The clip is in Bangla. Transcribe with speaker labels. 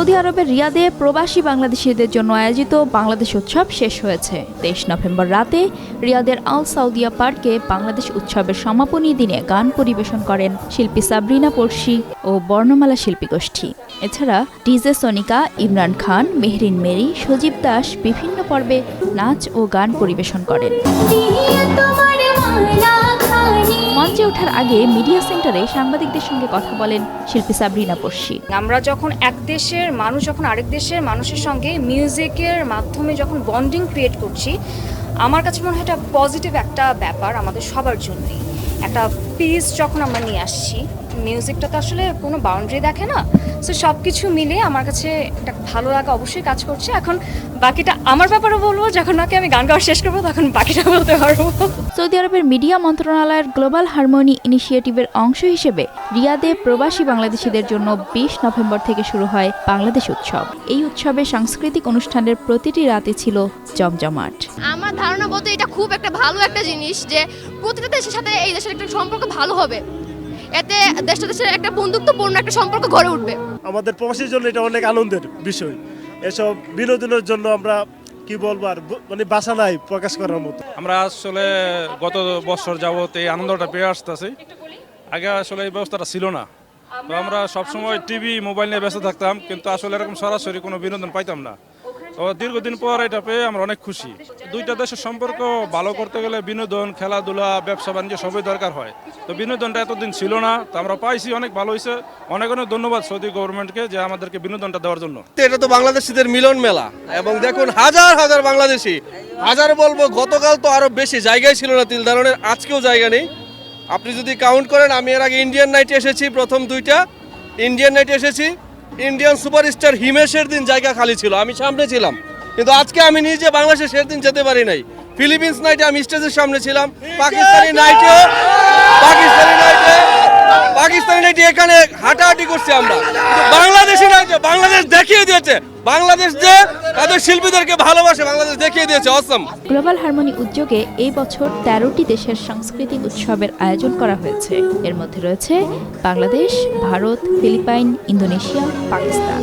Speaker 1: সৌদি আরবের রিয়াদে প্রবাসী বাংলাদেশিদের জন্য আয়োজিত বাংলাদেশ উৎসব শেষ হয়েছে। 23 নভেম্বর রাতে রিয়াদের আল সাউদিয়া পার্কে বাংলাদেশ উৎসবের সমাপনী দিনে গান পরিবেশন করেন শিল্পী সাবরিনা পড়শি ও বর্ণমালা শিল্পী গোষ্ঠী। এছাড়া ডিজে সোনিকা, ইমরান খান, মেহরিন মেরি, সজীব দাস বিভিন্ন পর্বে নাচ ও গান পরিবেশন করেন। মঞ্চে ওঠার আগে মিডিয়া সেন্টারে সাংবাদিকদের সঙ্গে কথা বলেন শিল্পী সাবরিনা পড়শি।
Speaker 2: আমরা যখন এক দেশের মানুষ যখন আরেক দেশের মানুষের সঙ্গে মিউজিকের মাধ্যমে যখন বন্ডিং ক্রিয়েট করছি, আমার কাছে মনে হয় এটা পজিটিভ একটা ব্যাপার আমাদের সবার জন্যই। একটা পিস যখন আমরা নিয়ে আসছি, মিউজিকটা তো আসলে কোনো বাউন্ডারি দেখে না, সো সব কিছু মিলে আমার কাছে একটা ভালো লাগা অবশ্যই কাজ করছে। এখন বাকিটা আমার ব্যাপারে বলবো, যখন নাকি আমি গান গাওয়া শেষ করবো তখন বাকিটা বলতে পারবো।
Speaker 1: সৌদি আরবের মিডিয়া মন্ত্রণালয়ের গ্লোবাল হারমোনি ইনিশিয়েটিভের অংশ হিসেবে রিয়াদে প্রবাসী বাংলাদেশিদের জন্য 20 নভেম্বর থেকে শুরু হয় বাংলাদেশ উৎসব। এই উৎসবে সাংস্কৃতিক অনুষ্ঠানের প্রতিটি রাতে ছিল জমজমাট।
Speaker 3: আমার ধারণা বলতে এটা খুব একটা ভালো একটা জিনিস যে প্রতিটা দেশের সাথে এই দেশের একটা সম্পর্ক ভালো হবে, এতে দেশটা দেশের একটা বন্ধুত্বপূর্ণ একটা সম্পর্ক গড়ে উঠবে।
Speaker 4: আমাদের প্রবাসীর জন্য এটা অনেক আনন্দের বিষয়। এসব বিনোদনের জন্য আমরা কি বলবো আর মানে ভাষা নাই প্রকাশ করার মতো।
Speaker 5: আমরা আসলে গত বছর যাবত এই আনন্দটা পেয়ে আসতেছি। আগে আসলে এই ব্যবস্থাটা ছিল না, তো আমরা সবসময় টিভি মোবাইল নিয়ে ব্যস্ত থাকতাম, কিন্তু আসলে এরকম সরাসরি কোনো বিনোদন পাইতাম না। তো দীর্ঘদিন পর এটা পেয়ে আমরা অনেক খুশি। দুইটা দেশের সম্পর্ক ভালো করতে গেলে বিনোদন, খেলাধুলা, ব্যবসা বাণিজ্য সবই দরকার হয়। তো বিনোদনটা এতদিন ছিল না, তো আমরা পাইছি, অনেক ভালো হয়েছে। অনেক অনেক ধন্যবাদ সৌদি গভর্নমেন্টকে যে আমাদেরকে বিনোদনটা দেওয়ার জন্য।
Speaker 6: এটা তো বাংলাদেশিদের মিলন মেলা, এবং দেখুন হাজার হাজার বাংলাদেশি, হাজার বলবো, গতকাল তো আরো বেশি, জায়গায় ছিল না তিল ধারণের, আজকেও জায়গা নেই। আপনি যদি কাউন্ট করেন, আমি এর আগে ইন্ডিয়ান নাইটে এসেছি, প্রথম দুইটা ইন্ডিয়ান নাইটে এসেছি। ইন্ডিয়ান সুপারস্টার হিমেশের দিন জায়গা খালি ছিল, আমি সামনে ছিলাম, কিন্তু আজকে আমি নিজে বাংলাদেশে সেদিন যেতে পারি নাই। ফিলিপিন্স নাইটে আমি স্টেজের সামনে ছিলাম, পাকিস্তানি নাইটে এখানে হাঁটাহাঁটি করছি আমরা। বাংলাদেশি নাইটে বাংলাদেশ দেখিয়ে দিয়েছে, বাংলাদেশ যে তাদের শিল্পীদেরকে ভালোবাসে, বাংলাদেশ দেখিয়ে দিয়েছে। অসম।
Speaker 1: গ্লোবাল হারমোনি উদ্যোগে এই বছর 13টি দেশের সাংস্কৃতিক উৎসবের আয়োজন করা হয়েছে। এর মধ্যে রয়েছে বাংলাদেশ, ভারত, ফিলিপাইন, ইন্দোনেশিয়া, পাকিস্তান।